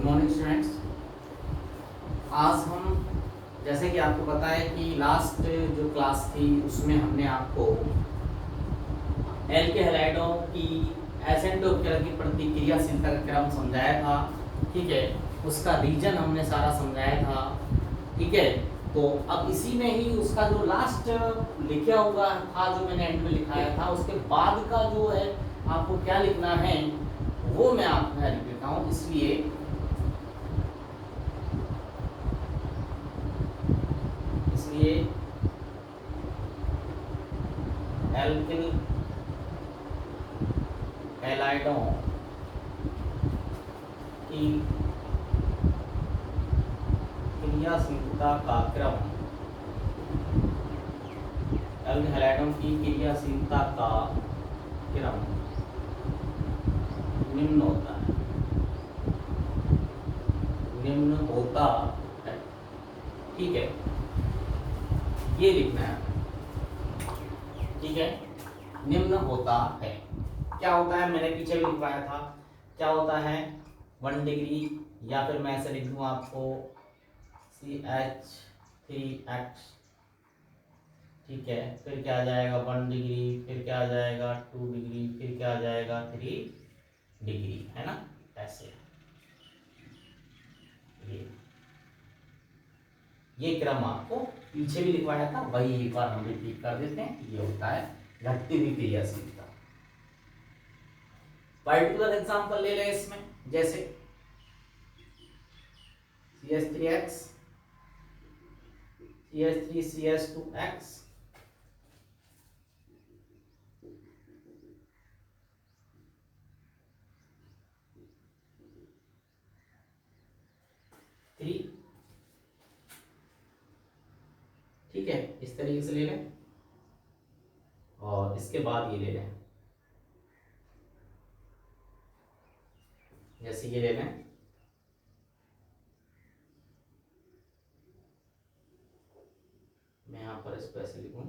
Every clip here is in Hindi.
Morning students. आज हम जैसे कि आपको पता है कि लास्ट जो क्लास थी उसमें हमने आपको एल्के हैलाइडों की एसेंटोपैरा की प्रतिक्रियाशीलता का क्रम समझाया था। ठीक है, उसका रीजन हमने सारा समझाया था। ठीक है, तो अब इसी में ही उसका जो लास्ट लिखा हुआ था, जो मैंने एंड में लिखाया था, उसके बाद का जो है आपको क्या लिखना है वो मैं आपको लिख देता हूँ। इसलिए एल्किल हैलाइडों की क्रियाशीलता का क्रम, एल्किल हैलाइडों की क्रियाशीलता का क्रम निम्न होता है, निम्न होता है। ठीक है, ये लिखना है। ठीक है, निम्न होता है। क्या होता है मैंने पीछे भी लिखवाया था। क्या होता है 1 डिग्री, या फिर मैं ऐसे लिख दूं आपको CH3X। ठीक है, फिर क्या आ जाएगा 1 डिग्री, फिर क्या आ जाएगा 2 डिग्री, फिर क्या आ जाएगा 3 डिग्री, है ना। ऐसे ये क्रम आपको पीछे भी लिखवाया था, वही एक बार हम रिपीट कर देते हैं। ये होता है घटती हुई क्रियाशीलता। पर्टिकुलर एग्जांपल ले लें इसमें, जैसे CH3X, CH3, CH2X, 3। ठीक है, इस तरीके से ले लें और इसके बाद ये ले लें, जैसे ये ले लें। मैं यहाँ पर इसको ऐसे लिखूं,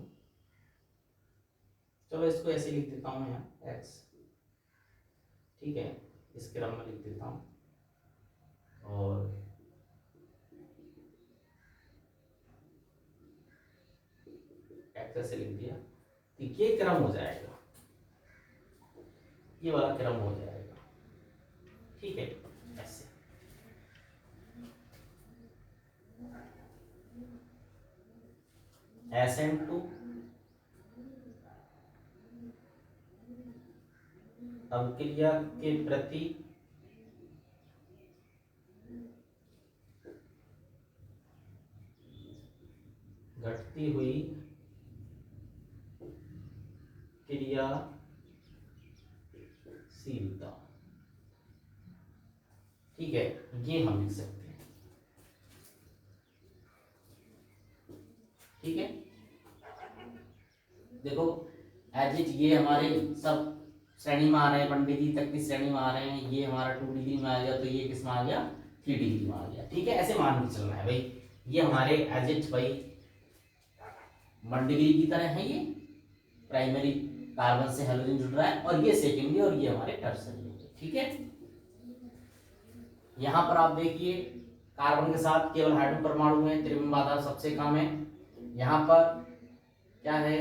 चलो इसको ऐसे लिख देता हूँ यहाँ X। ठीक है, इस क्रम में लिख देता हूँ और X ऐसे लिख दिया, तो ये क्रम हो जाएगा, ये वाला क्रम हो जाएगा। ठीक है, ऐसे SN2 अभिक्रिया के प्रति घटती हुई क्रियाशीलता। ठीक है, ये हम लिख सकते हैं। ठीक है, देखो एज इट ये हमारे सब श्रेणी में आ रहे हैं, 1 डिग्री तक की श्रेणी में आ रहे हैं। ये हमारा 2 डिग्री में आ गया, तो ये किस में आ गया 3 डिग्री में आ गया। ठीक है, ऐसे मान के चलना है भाई। ये हमारे एज इट भाई 1 डिग्री की तरह है। ये प्राइमरी कार्बन से हेलोजन जुड़ रहा है, और ये सेकेंडरी, और ये हमारे टर्सरी। ठीक है, यहां पर आप देखिए कार्बन के साथ केवल हाइड्रोजन परमाणु है, त्रिविम बाधा सबसे कम है। यहाँ पर क्या है,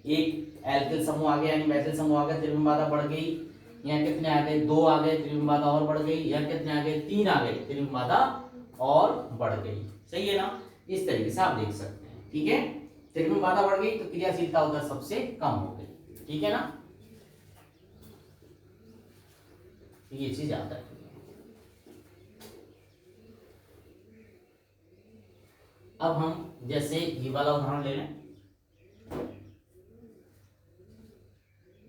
एक एल्किल समूह आ गया, यानी मैथिल समूह आ गया, त्रिविम बाधा बढ़ गई। यहाँ कितने आ गए, 2 आ गए, त्रिविम बाधा और बढ़ गई। यहाँ कितने आ गए, 3 आ गए, त्रिविम बाधा और बढ़ गई। सही है ना, इस तरीके से आप देख सकते हैं। ठीक है, त्रिविम बाधा बढ़ गई तो क्रियाशीलता उधर सबसे कम हो गई। ठीक है ना, ये चीज याद रखिए। अब हम जैसे ये वाला उदाहरण ले लें,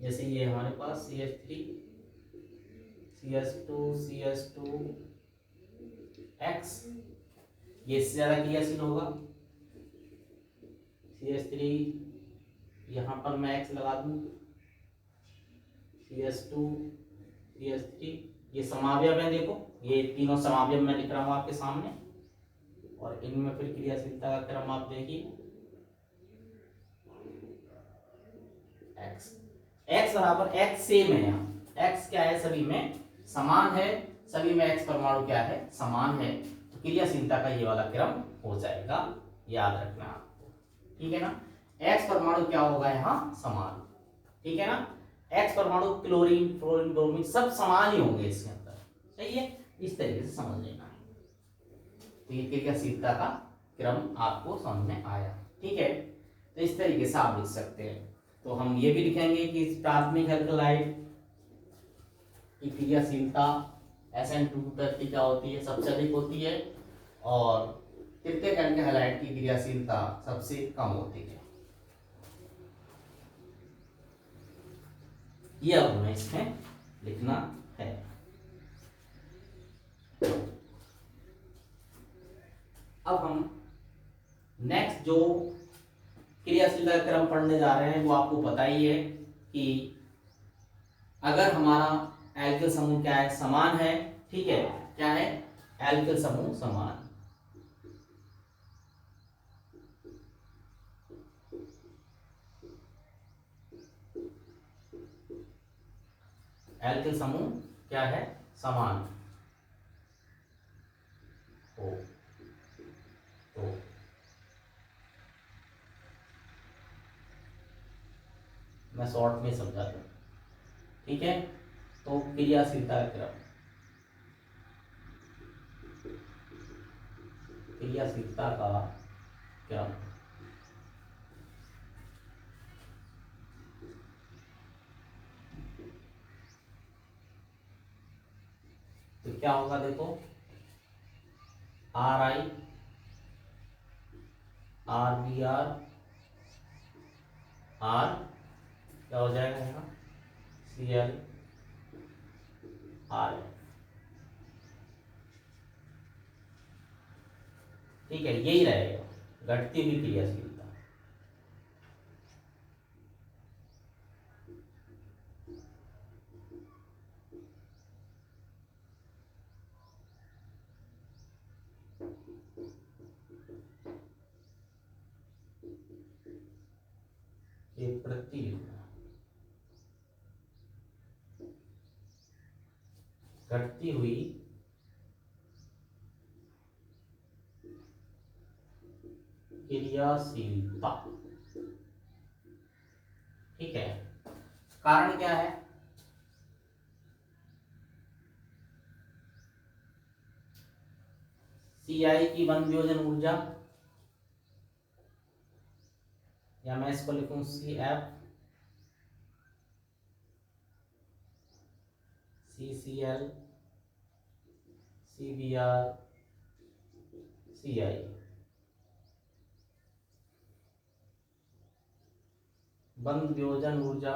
जैसे ये हमारे पास CH3, CH2, CH2X, ये इससे ज्यादा क्रियाशील होगा। CH3 यहाँ पर मैं X लगा दूं, CH2, CH3, ये समावयव है। देखो ये तीनों समावयव मैं लिख रहा हूँ आपके सामने, और इनमें फिर क्रियाशीलता का क्रम आप देखिए। X बराबर X सेम है, यहाँ X क्या है, सभी में समान है, सभी में X परमाणु क्या है, समान है, तो क्रियाशीलता का ये वाला क्रम हो जाएगा, याद रखना आपको, ठीक है ना। X परमाणु क्या होगा यहाँ, समान, ठीक है ना। X परमाणु क्लोरीन, फ्लोरीन, ब्रोमीन सब समान ही होंगे इसके अंदर, सही है, इस तरीके से समझ लेना है। तो ये क्रियाशीलता का क्रम आपको समझ में आया, ठीक है। तो इस तरीके से आप लिख सकते हैं। तो हम ये भी लिखेंगे कि प्राथमिक एल्कलाइड की क्रियाशीलता SN2 प्रति क्या होती है, सबसे अधिक होती है, और तृतीयक एल्कलाइड की क्रियाशीलता सबसे कम होती है। ये अब हमें इसमें लिखना है। अब हम नेक्स्ट जो क्रियाशीलता क्रम पढ़ने जा रहे हैं वो आपको पता ही है कि अगर हमारा एल्किल समूह क्या है, समान है, ठीक है, क्या है, एल्किल समूह समान, एल्किल समूह क्या है, समान हो तो मैं शॉर्ट में समझा दूं, ठीक है। तो क्रियाशीलता क्रम, क्रियाशीलता का क्रम तो क्या होगा, देखो RI RBR R क्या हो जाएगा यहाँ, CL R, ठीक है, यही रहेगा घटती हुई क्रियाशीलता। ये प्रति घटती हुई क्रियाशीलता, ठीक है। कारण क्या है, CI की बंध वियोजन ऊर्जा, या मैं इसको लिखूं CF CCl CBr CI, बंध वियोजन ऊर्जा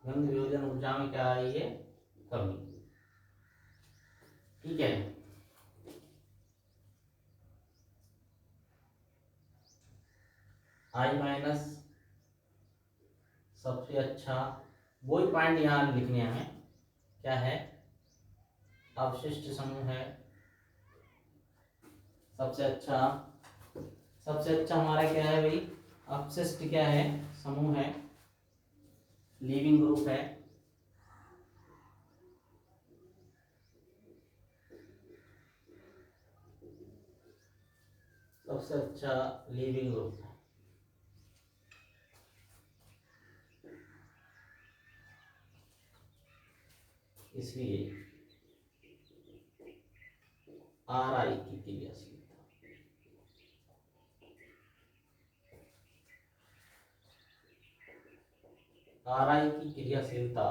बंध वियोजन ऊर्जा में क्या आ रही है, कमी, ठीक है। I- सबसे अच्छा, वही पॉइंट यहाँ लिखने हैं, क्या है, अवशिष्ट समूह है, सबसे अच्छा, सबसे अच्छा हमारा क्या है भाई, अपशिष्ट क्या है, समूह है, लीविंग ग्रुप है, सबसे अच्छा लीविंग ग्रुप है, इसलिए RI की क्रियाशीलता, RI की क्रियाशीलता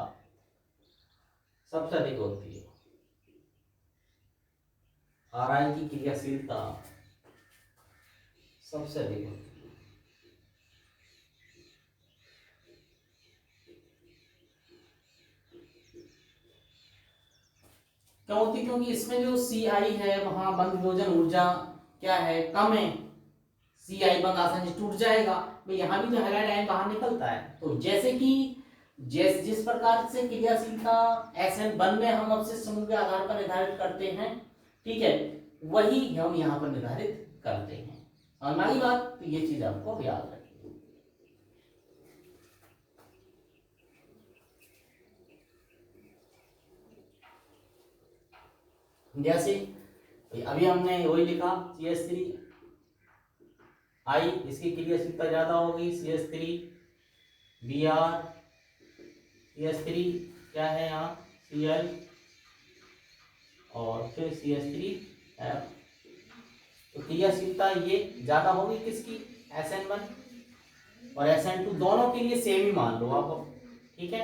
सबसे अधिक होती है, RI की क्रियाशीलता सबसे अधिक होती है। क्यों होती, क्योंकि इसमें जो CI है वहां बंध वियोजन ऊर्जा क्या है, कम है, CI बंध आसानी से टूट जाएगा, तो यहाँ भी तो हैलाइड आयन बाहर निकलता है। तो जैसे कि जिस प्रकार से क्रियाशीलता SN1 में हम अपशिष्ट समूह के आधार पर निर्धारित करते हैं, ठीक है, वही हम यहाँ पर निर्धारित करते हैं। और हमारी बात, तो ये चीज आपको याद रखिए, जैसे अभी हमने वही लिखा CH3 आई, इसकी क्रियाशीलता ज्यादा होगी, CH3 Br, CH3 क्या है यहाँ Cl और फिर CH3F। तो क्रियाशीलता ये ज्यादा होगी किसकी, SN1 और SN2 दोनों के लिए सेम ही मान लो आप, ठीक है।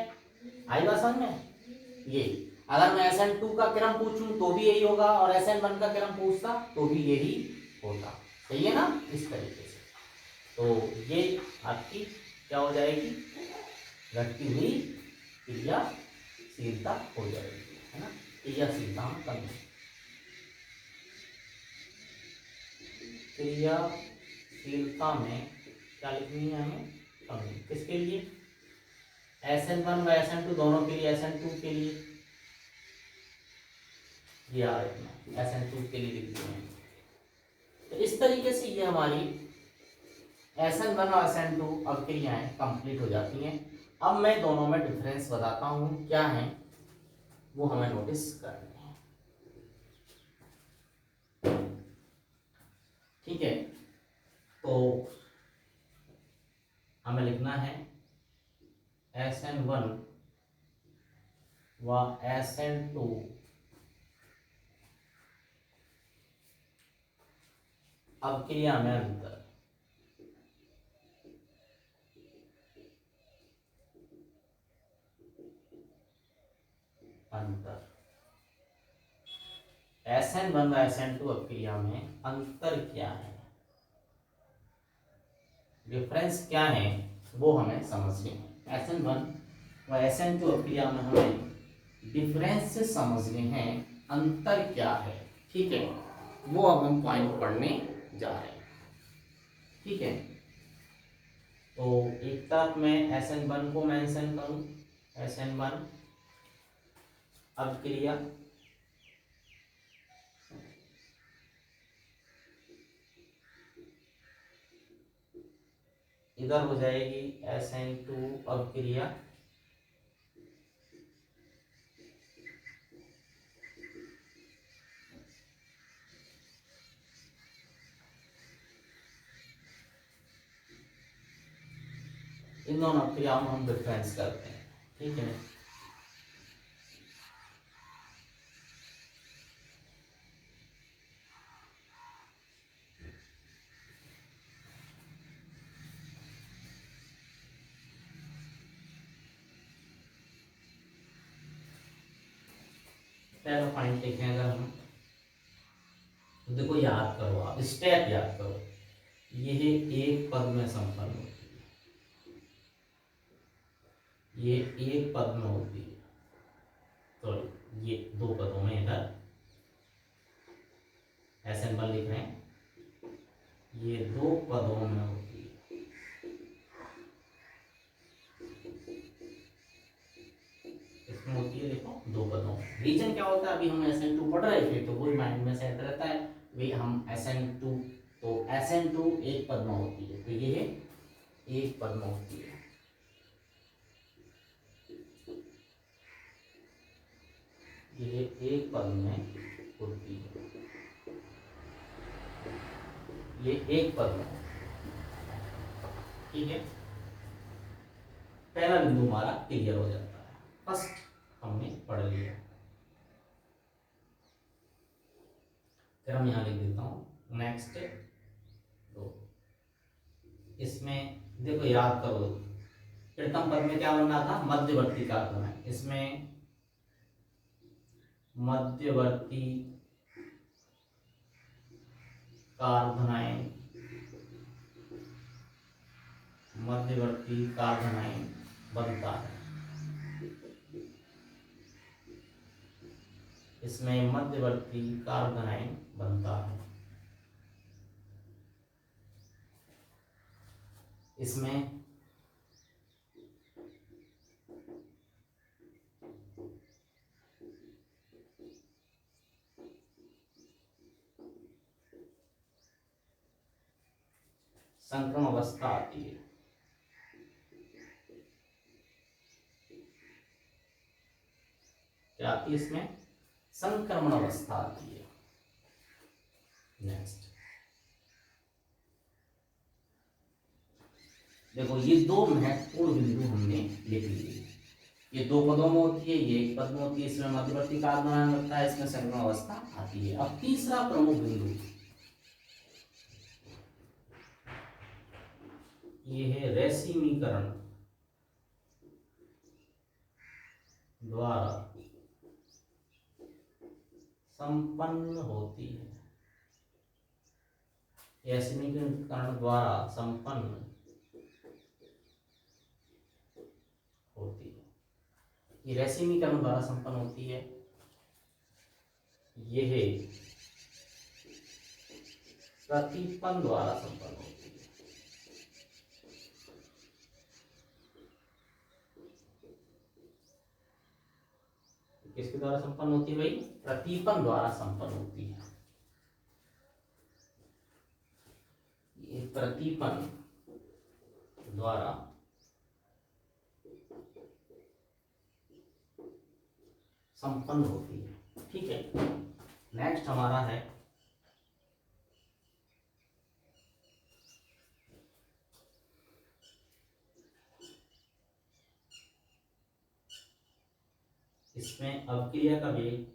आई बात समझ में। ये अगर मैं SN2 का क्रम पूछूं तो भी यही होगा और SN1 का क्रम पूछता तो भी यही होता, सही है ना, इस तरीके से। तो ये आपकी क्या हो जाएगी, घटती हुई क्रियाशीलता हो जाएगी, है ना, क्रियाशीलता में कमी, क्रियाशीलता में क्या लिखनी है हमें, कमी। किसके लिए, SN1 व SN2 दोनों के लिए, SN2 के लिए SN2 के लिए लिख दिए हैं। तो इस तरीके से ये हमारी SN1 और SN2 अब क्रियाएं कंप्लीट हो जाती हैं। अब मैं दोनों में डिफरेंस बताता हूं क्या है, वो हमें नोटिस करने हैं, ठीक है। तो हमें लिखना है SN1 व SN2 अब क्रिया में अंतर, SN1 व SN2 अब क्रिया में अंतर क्या है, डिफरेंस क्या है, वो हमें समझने हैं। SN1 व SN2 अब क्रिया में हमें डिफरेंस समझने हैं, अंतर क्या है, ठीक है, वो अब हम पॉइंट पढ़ने जा रहे हैं, ठीक है। तो एक तरफ मैं SN1 को मेंशन करूं, SN1 अब क्रिया इधर हो जाएगी SN2 अब क्रिया, इन दोनों क्रियाओं में हम डिफरेंस करते हैं, ठीक है। पहला पॉइंट लिखें अगर हम, तो देखो याद करो, आप स्टेप याद करो, ये एक पद में संपन्न होती है, ये एक पद में होती है, तो ये दो पदों में इधर SN1 लिख रहे हैं, ये दो पदों में होती है, इसमें होती है देखो दो पदों में। रीजन क्या होता है, अभी हम SN2 पढ़ रहे थे तो वो माइंड में सेट रहता है, वे हम SN2, तो SN2 एक पद में होती है, तो ये एक पद में होती है, ये एक पद में होती है, ये एक पद में, ठीक है। पहला बिंदु हमारा क्लियर हो जाता है, फर्स्ट हमने पढ़ लिया। फिर हम यहां लिख देता हूं नेक्स्ट दो, इसमें देखो याद करो, प्रथम पद में क्या बनना था, मध्यवर्ती कारक है, इसमें मध्यवर्ती कार्बनाइन, मध्यवर्ती कार्बनाइन बनता है, इसमें मध्यवर्ती कार्बनाइन बनता है, इसमें संक्रमण अवस्था आती है, क्या आती है इसमें संक्रमण अवस्था आती है। नेक्स्ट देखो, ये दो महत्वपूर्ण बिंदु हमने लिख लिए। ये दो पदों में होती है, ये एक पद में होती है, इसमें मध्यवर्ती काल बनाया लगता है, इसमें संक्रमण अवस्था आती है। अब तीसरा प्रमुख बिंदु ये है रेसिमीकरण द्वारा संपन्न होती है। रेसिमीकरण द्वारा संपन्न होती है। ये रेसिमीकरण द्वारा संपन्न होती है। यह प्रतीपन द्वारा संपन्न होती है। किसके द्वारा संपन्न होती है भाई? प्रतीपन द्वारा संपन्न होती है। ये प्रतीपन द्वारा संपन्न होती है। ठीक है, नेक्स्ट हमारा है इसमें अवक्रिया का वेग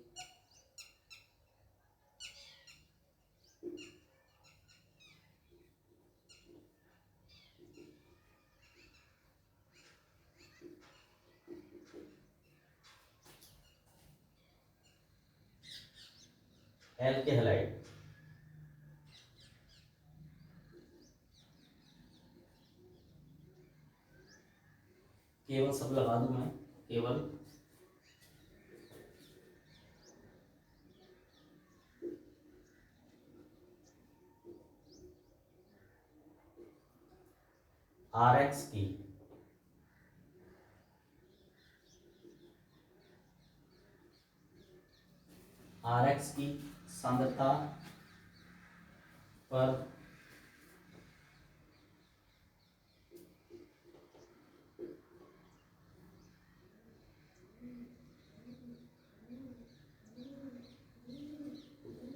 एल्केहलाइड केवल सब लगा दूं मैं, केवल RX की सांद्रता पर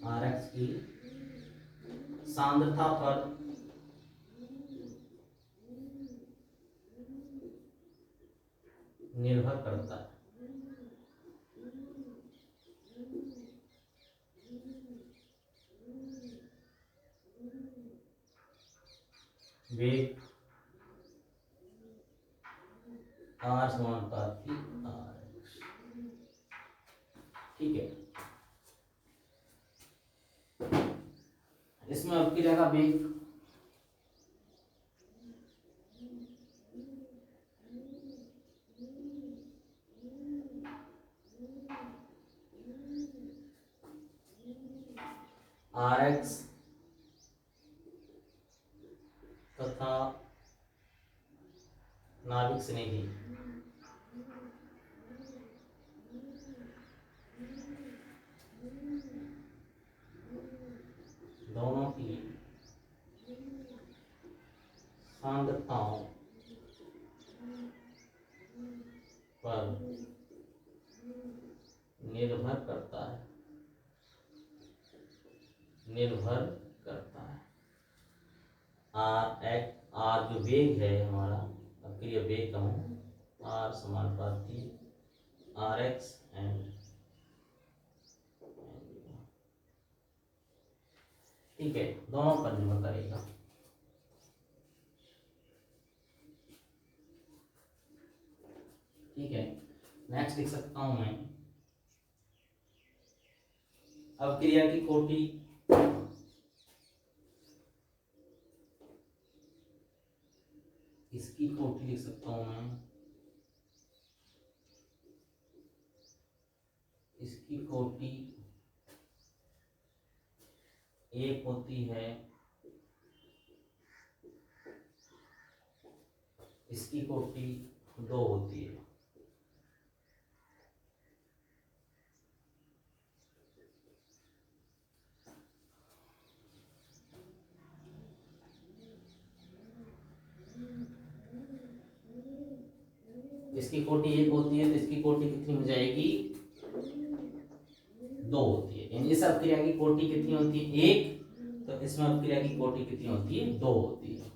RX की सांद्रता पर निर्भर करता है। वेग R समानुपाती RX। ठीक है, इसमें अवक्रिया का वेग RX तथा नाभिक स्नेही दोनों की सांद्रताओं पर निर्भर करता है। R जो वेग है हमारा अक्रिय वेग कहूँ, R समानुपाती RX एंड ठीक है, दोनों पर निर्भर करेगा। ठीक है, नेक्स्ट लिख सकता हूं मैं अवक्रिया की कोटि इसकी कोटि लिख सकता हूं मैं, इसकी कोटि एक होती है, इसकी कोटि दो होती है। इसकी कोटि एक होती है तो इसकी कोटि कितनी हो जाएगी? 2 होती है। यानी इस अपक्रिया की कोटि कितनी होती है? 1। तो इसमें अपक्रिया की कोटि कितनी होती है? 2 होती है।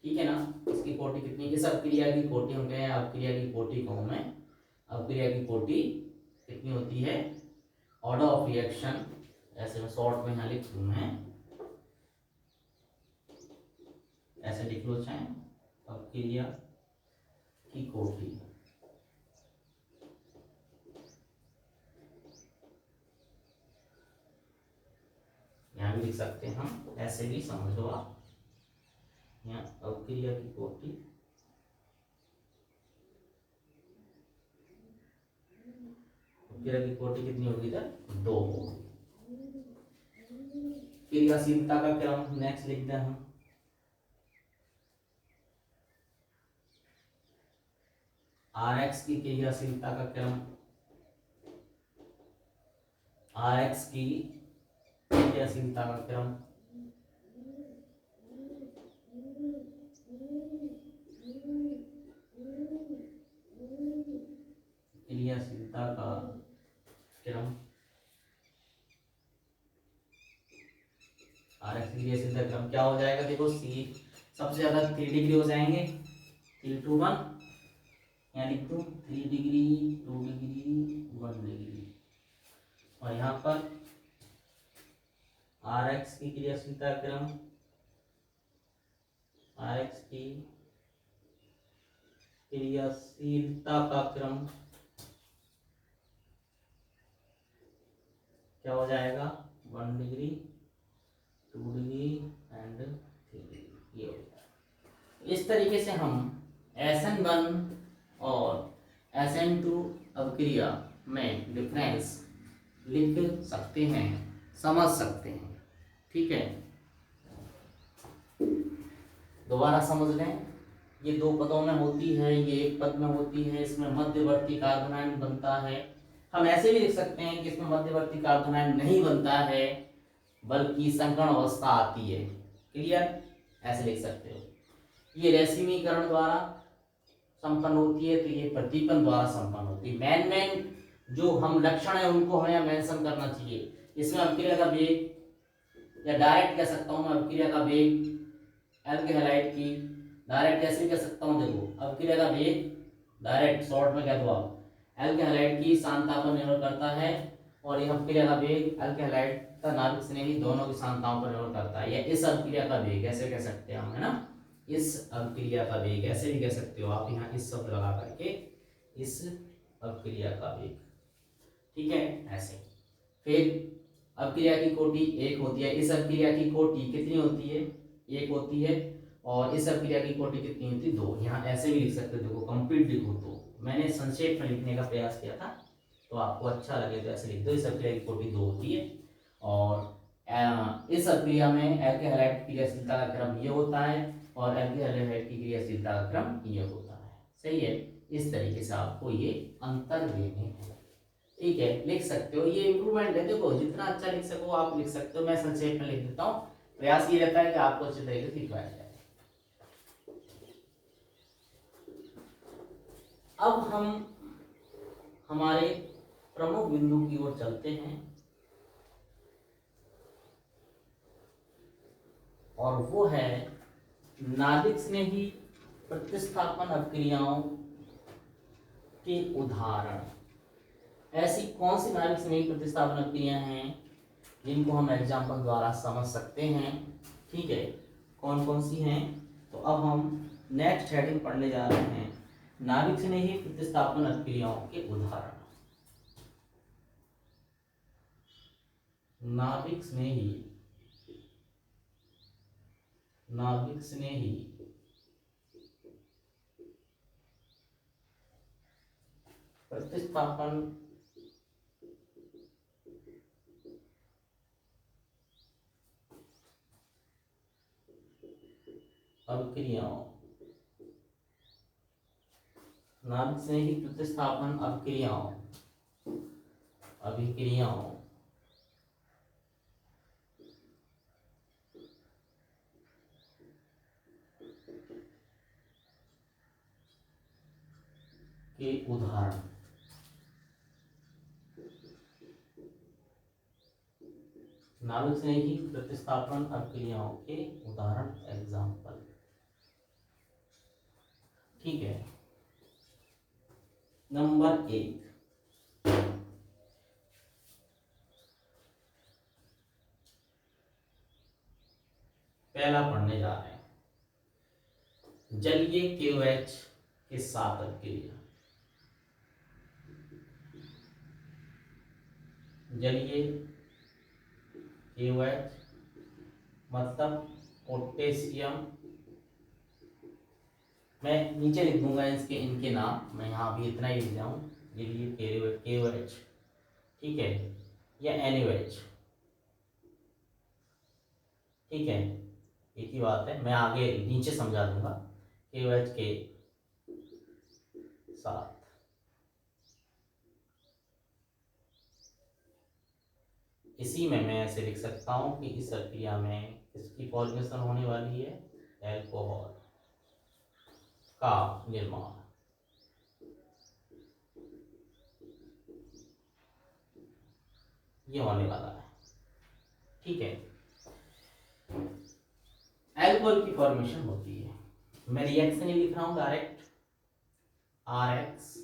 ठीक है ना? इसकी कोटि कितनी? इस अपक्रिया की कोटि हम कहें, अपक्रिया की कोटि कहूं मैं, अपक्रिया की कोटि कितनी होती है? ऑर्डर ऑफ रिएक्शन, ऐसे में शॉर्ट में यहाँ लिख दूं मैं, ऐसे लिख लो चाहे, अपक्रिया की कोटि, यहाँ भी लिख सकते हैं हम, ऐसे भी समझो आप। यहाँ अपक्रिया की कोटि, अपक्रिया की कोटि कितनी होगी इधर? 2 होगी। क्रियाशीलता का क्रम नेक्स्ट लिखते हैं हम, Rx की क्रियाशीलता का क्रम, Rx की क्रियाशीलता का क्रम, क्रियाशीलता का क्रम, Rx की क्रियाशीलता क्रम क्या हो जाएगा? देखो सी सबसे ज्यादा 3 डिग्री हो जाएंगे, 3 to 1, यहाँ लिख दो 3 डिग्री, 2 डिग्री, 1 डिग्री। और यहाँ पर Rx की क्रियाशीलता क्रम, Rx की क्रियाशीलता का क्रम क्या हो जाएगा? 1 डिग्री, 2 डिग्री एंड 3 डिग्री, ये हो जाएगा। इस तरीके से हम SN1 और SN2 अभिक्रिया में डिफरेंस लिख सकते हैं, समझ सकते हैं। ठीक है, दोबारा समझ लें, ये 2 पदों में होती है, ये 1 पद में होती है। इसमें मध्यवर्ती कार्बन आयन बनता है। हम ऐसे भी लिख सकते हैं कि इसमें मध्यवर्ती कार्बन आयन नहीं बनता है, बल्कि संकर्ण अवस्था आती है। क्लियर? ऐसे लिख सकते हो। ये रेसिमीकरण द्वारा संपन्न होती है, तो ये प्रदीपन द्वारा संपन्न होती है। मेन जो हम लक्षण है उनको हमें मेंशन करना चाहिए। इसमें अपक्रिया का वेग, या डायरेक्ट कह सकता हूं मैं अपक्रिया का वेग एल्डिहाइड हैलाइड की, डायरेक्ट कैसे कह सकता हूं? देखो अपक्रिया का वेग डायरेक्ट शॉर्ट में कह दो आप, एल्डिहाइड हैलाइड की सांद्रता पर निर्भर करता है, और यह अपक्रिया का वेग एल्डिहाइड हैलाइड तथा नाभिक स्नेही दोनों की सांद्रताओं पर निर्भर करता है। या इस अपक्रिया का वेग ऐसे कह सकते हैं हम, है ना? इस अपक्रिया का वेग ऐसे भी कह सकते हो आप, यहाँ इस शब्द लगा करके, इस अपक्रिया का वेग। ठीक है, ऐसे। फिर अपक्रिया की कोटि 1 होती है। इस अपक्रिया की कोटि कितनी होती है? 1 होती है। और इस अपक्रिया की कोटि कितनी होती है? 2। यहाँ ऐसे भी लिख सकते हो, देखो कंप्लीट लिखो, तो मैंने संक्षेप में लिखने का प्रयास किया था, तो आपको अच्छा लगे तो ऐसे लिख दो। इस अपक्रिया की कोटि 2 होती है। और इस अपक्रिया में एल्डिहाइड हैलाइड की क्रियाशीलता का क्रम ये होता है, और एल्डिहाइड हैलाइड की क्रियाशीलता का क्रम ये होता है। सही है? इस तरीके से आपको ये अंतर देने हैं। ठीक है, लिख सकते हो, ये इंप्रूवमेंट है। देखो जितना अच्छा लिख सको आप लिख सकते हो। मैं संक्षेप में लिख देता हूँ, प्रयास ये रहता है कि आपको अच्छे तरीके से लिखवाया जाए। अब हम हमारे प्रमुख बिंदु की ओर चलते हैं, और वो है नाभिक स्नेही प्रतिस्थापन अपक्रियाओं के उदाहरण। ऐसी कौन सी नाभिक स्नेही प्रतिस्थापन अपक्रियाएं हैं जिनको हम एग्जाम्पल द्वारा समझ सकते हैं? ठीक है, कौन कौन सी हैं? तो अब हम नेक्स्ट हेडिंग पढ़ने जा रहे हैं, नाभिक स्नेही प्रतिस्थापन अपक्रियाओं के उदाहरण। नाभिक स्नेही प्रतिस्थापन अभिक्रियाओं, नाभिक स्नेही प्रतिस्थापन अभिक्रियाओं के उदाहरण। नाभिक से ही प्रतिस्थापन अभिक्रियाओं के उदाहरण एग्जाम्पल। ठीक है, नंबर 1, पहला पढ़ने जा रहे हैं, जलीय KOH के साथ अभिक्रिया। जलीय KOH मतलब पोटेशियम, मैं नीचे लिख दूंगा इसके इनके नाम, मैं यहाँ अभी इतना ही लिख जाऊँ, जलीय KOH, ठीक है, या NaOH, ठीक है, एक ही बात है, मैं आगे नीचे समझा दूंगा। KOH के साथ इसी में मैं ऐसे लिख सकता हूं कि इस प्रक्रिया में किसकी फॉर्मेशन होने वाली है, एल्कोहल का निर्माण। ये होने वाला है, ठीक है। एल्कोहल की फॉर्मेशन होती है, मैं रिएक्शन ही लिख रहा हूं डायरेक्ट, RX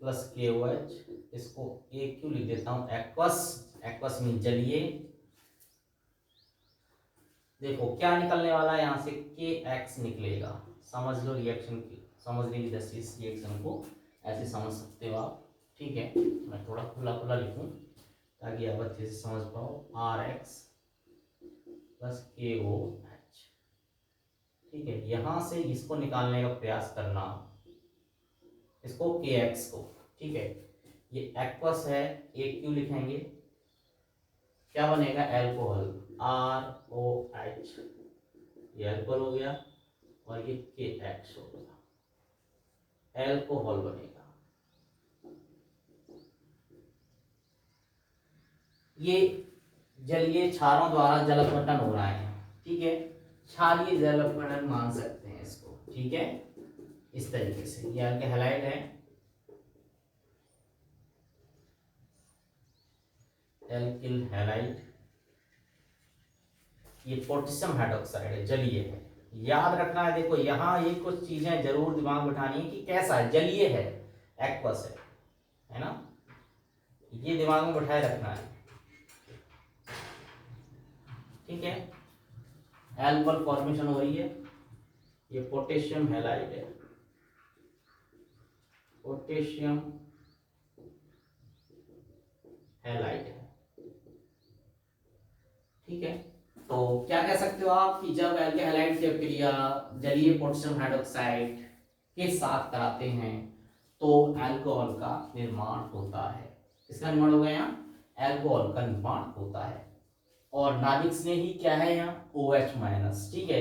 प्लस KOH, इसको एक क्यों लिख देता हूं, एक्वस, एक्वस मीन जलीय। देखो क्या निकलने वाला है यहाँ से, KX निकलेगा, समझ लो रिएक्शन की, समझने की दृष्टि इस रिएक्शन को ऐसे समझ सकते हो आप, ठीक है। मैं थोड़ा खुला खुला लिखूं ताकि आप अच्छे से समझ पाओ, RX प्लस KOH, ठीक है। यहाँ से इसको निकालने का प्रयास करना, इसको KX को, ठीक है। ये एक्वस है, एक क्यों लिखेंगे, क्या बनेगा, एल्कोहल, ROH, ये एल्कोहल हो गया, और ये KX हो गया, एल्कोहल बनेगा। ये जलीय क्षारों द्वारा जल अपघटन हो रहा है, ठीक है, क्षारीय जल अपघटन मान सकते हैं इसको, ठीक है। इस तरीके से ये अल्के हैलाइड है, एल्किल हैलाइड, ये पोटेशियम हाइड्रोक्साइड है, जलीय है, याद रखना है। देखो यहाँ ये कुछ चीजें जरूर दिमाग में बिठानी है कि कैसा है, जलीय है, एक्वस है ना, ये दिमाग में बिठाए रखना है, ठीक है। एल्कोहल फॉर्मेशन हो रही है, ये पोटेशियम हैलाइड है, पोटेशियम हैलाइड है, ठीक है। तो क्या कह सकते हो आप कि जब एल्केहाइड की क्रिया जलीय पोटेशियम हाइड्रोक्साइड के साथ कराते हैं तो अल्कोहल का निर्माण होता है। किसका निर्माण होगा, यहाँ अल्कोहल का निर्माण होता है। और नाभिक से ही क्या है यहाँ OH माइनस, ठीक है,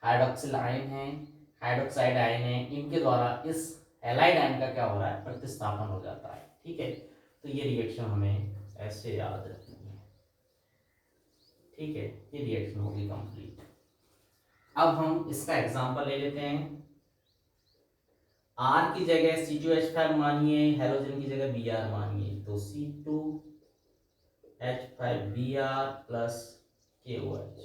हाइड्रोक्सिल आयन है, हाइड्रोक्साइड आयन है, इनके द्वारा इस हैलाइड आयन का क्या हो रहा है, प्रतिस्थापन हो जाता है, ठीक है। तो ये रिएक्शन हमें ऐसे याद रखनी है, ठीक है। ये रिएक्शन होगी कंप्लीट। अब हम इसका एग्जांपल ले लेते हैं। R की जगह C2H5 मानिए, हेलोजन की जगह Br मानिए, तो C2H5Br प्लस KOH।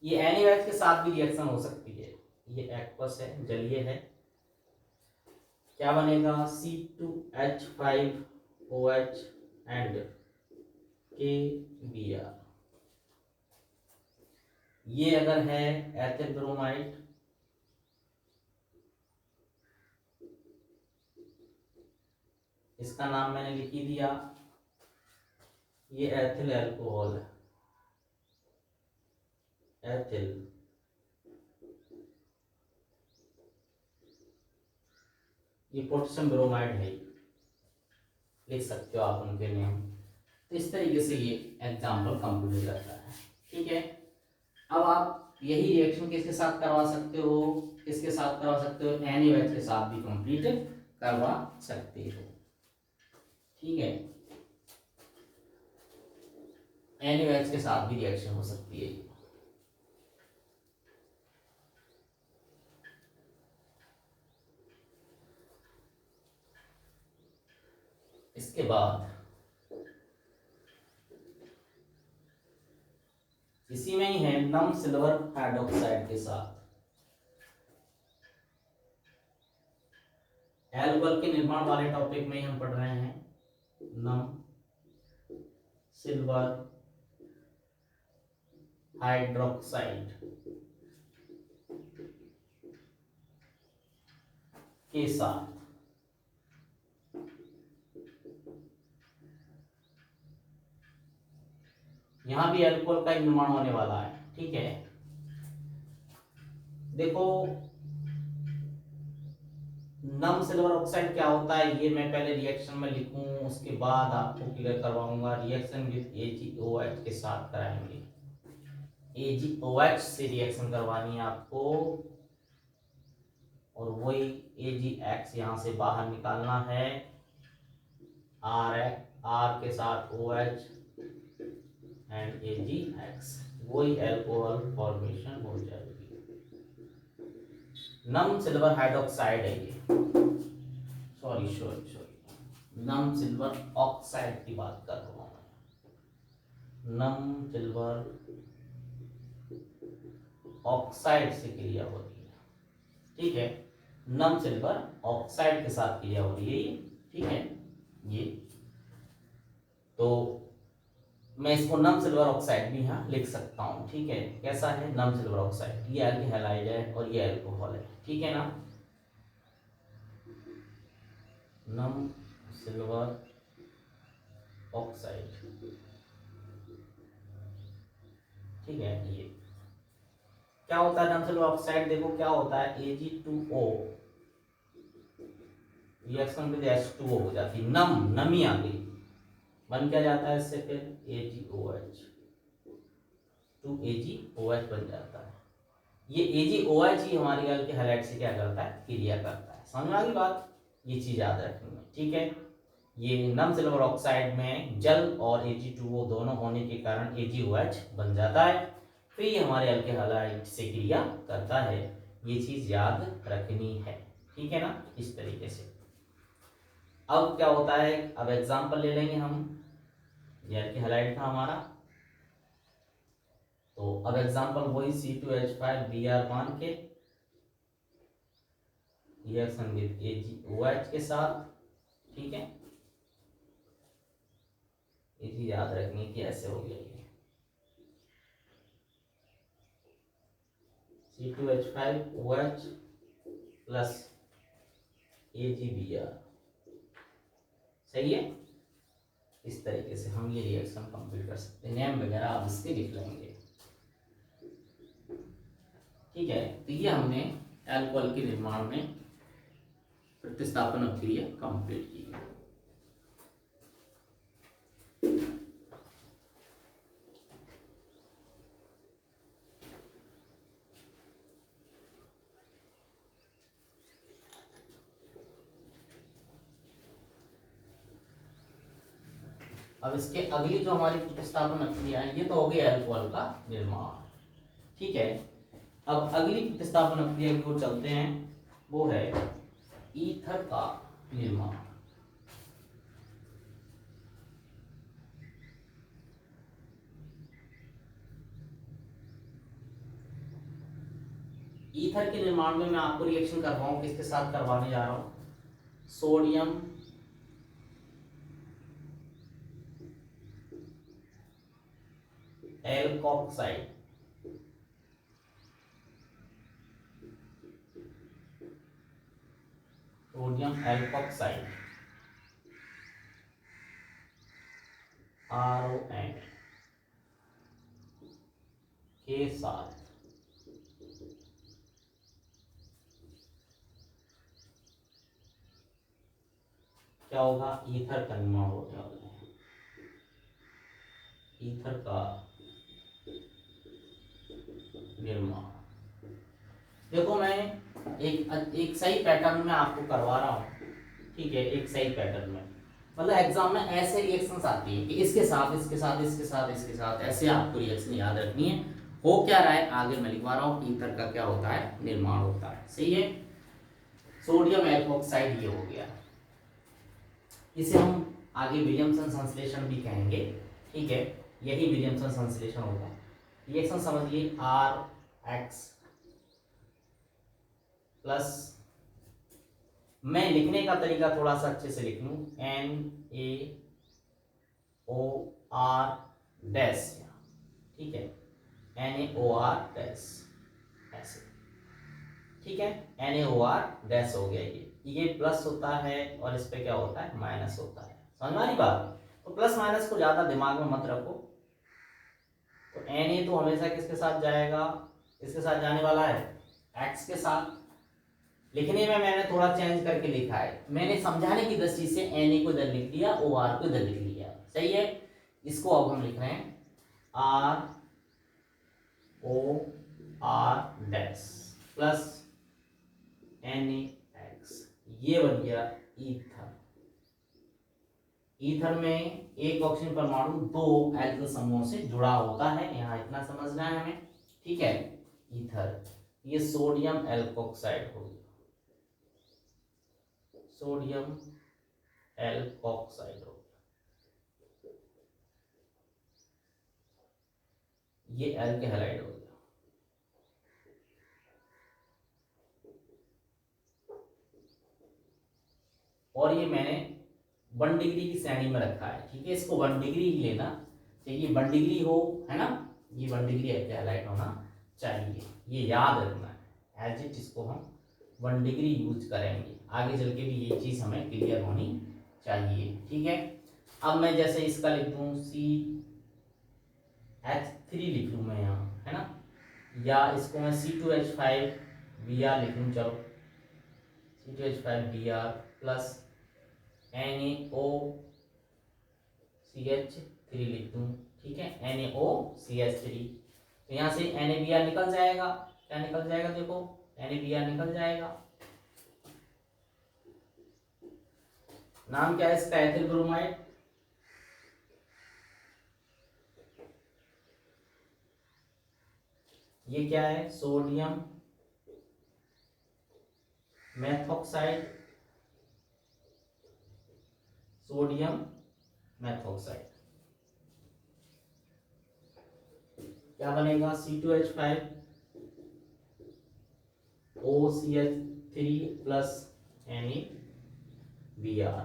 ये NaOH के साथ भी रिएक्शन हो सकती है, ये एक्वस है, जलीय है, क्या बनेगा, C2H5OH एंड KBr। ये अगर है एथिल ब्रोमाइड, इसका नाम मैंने लिख ही दिया, ये एथिल अल्कोहल है, एथिल, ये पोटेशियम ब्रोमाइड है, लिख सकते हो आप उनके नेम। तो इस तरीके से ये एग्जाम्पल कंप्लीट करता है, ठीक है। अब आप यही रिएक्शन किसके साथ करवा सकते हो, किसके साथ करवा सकते हो, NaOH के साथ भी कंप्लीट करवा सकते हो, ठीक है। NaOH के साथ भी रिएक्शन हो सकती है। इसके बाद इसी में ही है नम सिल्वर हाइड्रोक्साइड के साथ। एल्कोहल के निर्माण वाले टॉपिक में ही हम पढ़ रहे हैं नम सिल्वर हाइड्रोक्साइड के साथ। यहां भी अल्कोहल का निर्माण होने वाला है, ठीक है। देखो नम सिल्वर ऑक्साइड क्या होता है ये मैं पहले रिएक्शन में लिखूं, उसके बाद आपको क्लियर करवाऊंगा। रिएक्शन विद AgOH के साथ कराएंगे। AgOH से रिएक्शन करवानी है आपको, और वही AgX यहां से बाहर निकालना है। R के साथ OH एंड AgX, वही अल्कोहल फॉर्मेशन हो जाएगी। नम सिल्वर हाइड्रोक्साइड है ये, सॉरी नम सिल्वर ऑक्साइड की बात कर रहा हूं मैं। नम सिल्वर ऑक्साइड से क्रिया हो रही है, ठीक है। नम सिल्वर ऑक्साइड के साथ क्रिया हो रही है ये, ठीक है। ये तो मैं इसको नम सिल्वर ऑक्साइड भी यहाँ लिख सकता हूँ, ठीक है। कैसा है नम सिल्वर ऑक्साइड, ये एल्कोहलाइड है और ये अल्कोहल है, ठीक है ना। नम सिल्वर ऑक्साइड, ठीक है। ये क्या होता है नम सिल्वर ऑक्साइड, देखो क्या होता है Ag2O रिएक्शन विद H2O हो जाती है, नमी आ गई, बन क्या जाता है इससे फिर AgOH, 2AgOH बन जाता है। ये AgOH ही हमारी गल के हैलाइड से क्या करता है, क्रिया करता है। समझ में आ गई बात, ये चीज याद रखनी है, ठीक है। ये नम सिल्वर ऑक्साइड में जल और Ag2O दोनों होने के कारण AgOH बन जाता है, फिर ये हमारे हल्के हैलाइड से क्रिया करता है। ये चीज याद रखनी है, ठीक है ना, इस तरीके से। अब क्या होता है, अब एग्जांपल ले लेंगे हम। ये हैलाइड था हमारा, तो अब एग्जांपल वही C2H5Br मान के रिएक्शन विद AgOH के साथ, ठीक है। ये चीज याद रखनी कि ऐसे हो गया ये C2H5OH प्लस AgBr, सही है। इस तरीके से हम ये रिएक्शन कंप्लीट कर सकते हैं। नेम वगैरह आप इसके लिख लेंगे, ठीक है। तो ये हमने अल्कोहल के निर्माण में प्रतिस्थापन क्रिया कंप्लीट की। अब इसके अगली जो हमारी प्रतिस्थापन क्रिया है, ये तो हो गई अल्कोहल का निर्माण, ठीक है। अब अगली प्रतिस्थापन क्रिया की ओर चलते हैं, वो है ईथर का निर्माण। ईथर के निर्माण में मैं आपको रिएक्शन करवाऊं, किसके साथ करवाने जा रहा हूं, sodium alkoxide, sodium alkoxide RON के साथ क्या होगा, ईथर का निर्माण होने वाला है। ईथर का निर्माण देखो मैं एक सही पैटर्न में आपको करवा रहा हूँ, ठीक है। एक सही पैटर्न में, मतलब एग्जाम में ऐसे रिएक्शंस आती है कि इसके साथ इसके साथ इसके साथ इसके साथ, ऐसे आपको रिएक्शन याद रखनी है। हो क्या रहा है आगे मैं लिखवा रहा हूँ, ईथर का क्या होता है, निर्माण होता है, सही है। सोडियम एल्कोक्साइड ये हो गया, इसे हम आगे विलियमसन संश्लेषण भी कहेंगे, ठीक है। यही विलियमसन संश्लेषण होगा। रिएक्शन समझिए आर एक्स प्लस, मैं लिखने का तरीका थोड़ा सा अच्छे से लिख लूं, NaOR डैश, ठीक है, NaOR डैश ऐसे, ठीक है, NaOR डैश हो गया। ये प्लस होता है और इस पे क्या होता है, माइनस होता है। समझ में आ रही बात? तो प्लस माइनस को ज्यादा दिमाग में मत रखो। तो Na तो हमेशा किसके साथ जाएगा, किसके साथ जाने वाला है, x के साथ। लिखने में मैंने थोड़ा चेंज करके लिखा है, मैंने समझाने की दृष्टि से Na को इधर लिख दिया, OR को इधर लिख लिया, सही है। इसको अब हम लिख रहे हैं ROR डैश प्लस NaX, ये बन गया ईथर। ईथर में एक ऑक्सीजन परमाणु दो एल्किल समूहों से जुड़ा होता है, यहाँ इतना समझना है हमें, ठीक है। ईथर, ये सोडियम एल्कोक्साइड हो गया, सोडियम एल्कोक्साइड हो गया, ये एल्केहाइड हो गया। और ये मैंने 1 डिग्री की श्रेणी में रखा है, ठीक है, इसको 1 डिग्री ही लेना चाहिए, 1 डिग्री हो, है ना, ये 1 डिग्री एल्केहाइड होना चाहिए, ये याद रखना है एज इट। इसको हम 1 डिग्री यूज करेंगे, आगे चल के भी ये चीज हमें क्लियर होनी चाहिए, ठीक है। अब मैं जैसे इसका लिख दूं CH3 लिख लूं मैं यहाँ, है ना, या इसको मैं C2H5Br लिख लूं, चलो C2H5Br प्लस NaOCH3 लिख दूं, ठीक है, NaOCH3। तो यहाँ से NaBr निकल जाएगा, क्या निकल जाएगा, देखो NaBr निकल जाएगा। नाम क्या है इसका, एथिल ब्रोमाइड। ये क्या है, सोडियम मेथॉक्साइड, सोडियम मेथॉक्साइड। क्या बनेगा, C2H5OCH3 प्लस NaBr।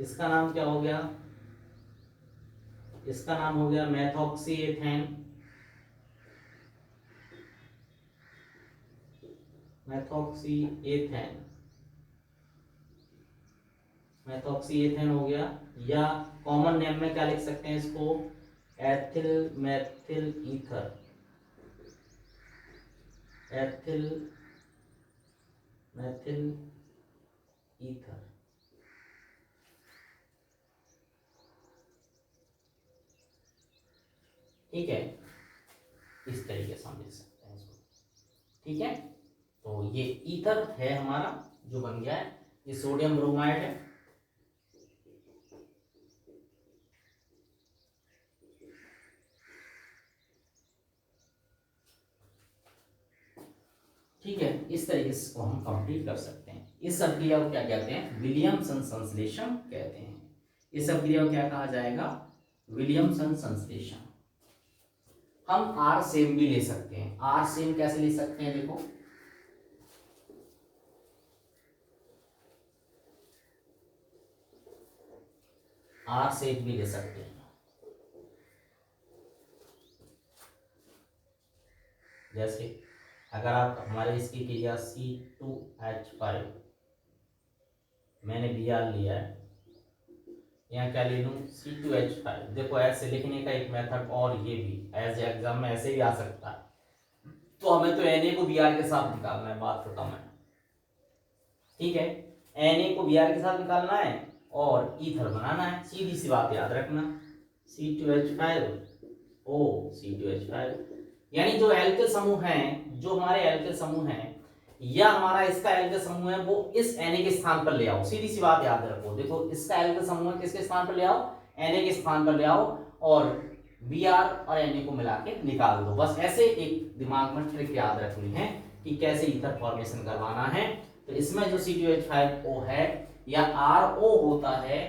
इसका नाम क्या हो गया, इसका नाम हो गया methoxy ethane, methoxy ethane, methoxy ethane हो गया। या कॉमन नेम में क्या लिख सकते हैं इसको, ethyl methyl ether, ethyl methyl ether, ठीक है, इस तरीके से हम लिख सकते हैं इसको, ठीक है। तो ये ईथर है हमारा जो बन गया है, ये सोडियम ब्रोमाइड है, ठीक है। इस तरीके से इसको हम कंप्लीट कर सकते हैं। इस सब क्रिया को क्या कहते हैं, विलियमसन संश्लेषण कहते हैं। इस सब क्रिया को क्या कहा जाएगा, विलियमसन संश्लेषण। हम आर सेम भी ले सकते हैं, आर सेम कैसे ले सकते हैं, देखो आर सेम भी ले सकते हैं। जैसे अगर आप हमारे इसकी क्रिया C2H5, मैंने Br लिया है, यहाँ क्या ले लूँ C2H5। देखो ऐसे लिखने का एक मेथड, और ये भी एज एग्जाम में ऐसे भी आ सकता है। तो हमें तो Na को Br के साथ निकालना है, बात खत्म है, ठीक है। Na को Br के साथ निकालना है और ईथर बनाना है, सीधी सी बात याद रखना, C2H5O C2H5, यानी जो एल्किल समूह हैं, जो हमारे एल्किल समूह हैं, या हमारा इसका एल्किल समूह है, वो इस Na के स्थान पर ले आओ, सीधी सी बात याद रखो। देखो इसका एल्किल समूह है, किसके स्थान पर ले आओ, Na के स्थान पर ले आओ, और Br और Na को मिला के निकाल दो। बस ऐसे एक दिमाग में ट्रिक याद रखनी है कि कैसे ईथर फॉर्मेशन करवाना है। तो इसमें जो C2H5O है या RO होता है,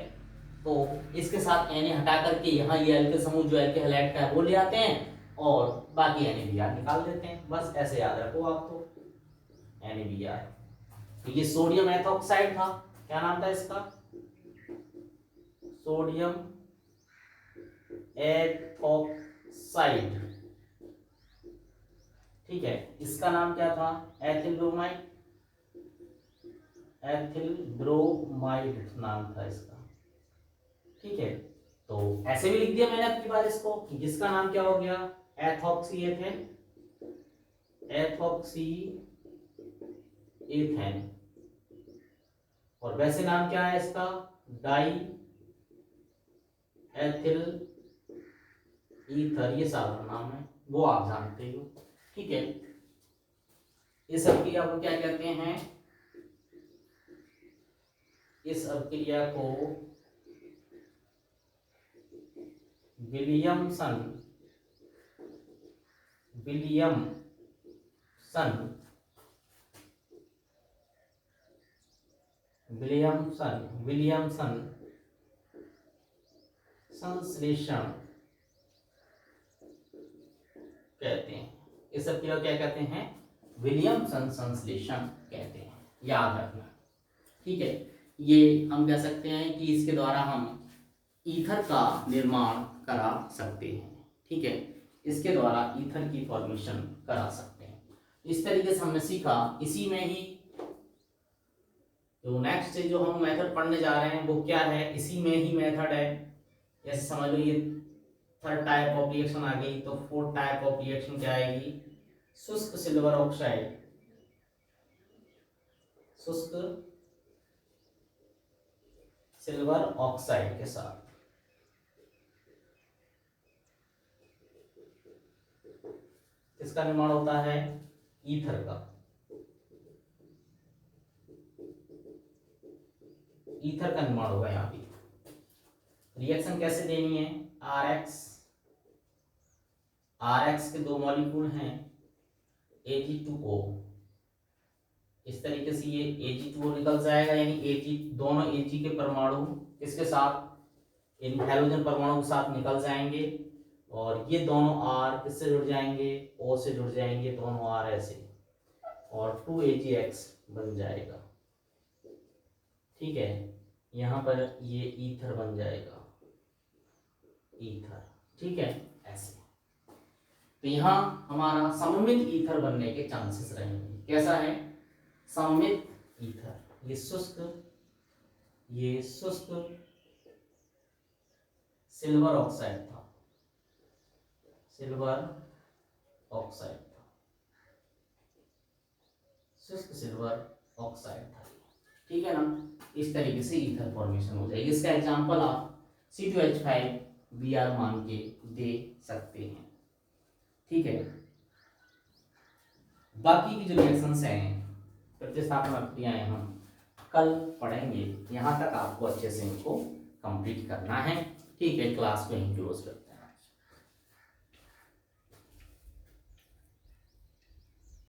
तो इसके साथ Na हटा करके यहाँ ये एल्किल समूह जो एल्केहाइड का है वो ले आते हैं, और बाकी NaBr निकाल देते हैं, बस ऐसे याद रखो आप तो NaBr। तो ये सोडियम एथॉक्साइड था, क्या नाम था इसका, सोडियम एथॉक्साइड, ठीक है। इसका नाम क्या था, एथिल ब्रोमाइड, एथिल ब्रोमाइड नाम था इसका, ठीक है। तो ऐसे भी लिख दिया मैंने अपनी बार इसको कि जिसका नाम क्या हो गया, एथॉक्सी एथेन, एथॉक्सी एथेन। और वैसे नाम क्या है इसका, डाई एथिल ईथर, ये साधारण नाम है, वो आप जानते हो, ठीक है। इस अभिक्रिया को क्या कहते हैं, इस अभिक्रिया को विलियमसन संश्लेषण कहते हैं। इस सब क्या कहते हैं, विलियमसन संश्लेषण कहते हैं, याद रखना, ठीक है। ये हम कह सकते हैं कि इसके द्वारा हम ईथर का निर्माण करा सकते हैं, ठीक है। इसके द्वारा ईथर की फॉर्मेशन करा सकते हैं। इस तरीके से हमने सीखा। इसी में ही तो नेक्स्ट जो हम मेथड पढ़ने जा रहे हैं वो क्या है, इसी में ही मेथड है। जैसे समझ लो ये थर्ड टाइप ऑफ रिएक्शन आ गई, तो फोर्थ टाइप ऑफ रिएक्शन क्या आएगी, शुष्क सिल्वर ऑक्साइड, शुष्क सिल्वर ऑक्साइड के साथ इसका निर्माण होता है ईथर का। ईथर का निर्माण होगा यहाँ पे। रिएक्शन कैसे देनी है, RX के दो मॉलिक्यूल हैं Ag2O, इस तरीके से ये Ag2O निकल जाएगा, यानी Ag दोनों Ag के परमाणु किसके साथ, इन हैलोजन परमाणु के साथ निकल जाएंगे, और ये दोनों R किससे जुड़ जाएंगे, O से जुड़ जाएंगे, दोनों R ऐसे, और 2AgX बन जाएगा, ठीक है। यहाँ पर ये ईथर बन जाएगा, ईथर, ठीक है, ऐसे। तो यहाँ हमारा सममित ईथर बनने के चांसेस रहेंगे। कैसा है, सममित ईथर, ये शुष्क सिल्वर ऑक्साइड था, शुष्क सिल्वर ऑक्साइड था, ठीक है ना। इस तरीके से ईथर फॉर्मेशन हो जाएगी। इसका एग्जांपल आप C2H5Br मान के दे सकते हैं, ठीक है। बाकी की जो रिएक्शंस हैं, प्रतिस्थापन अभिक्रियाएं हम कल पढ़ेंगे। यहाँ तक आपको अच्छे से इनको कंप्लीट करना है, ठीक है। क्लास को यहीं क्लोज करते हैं।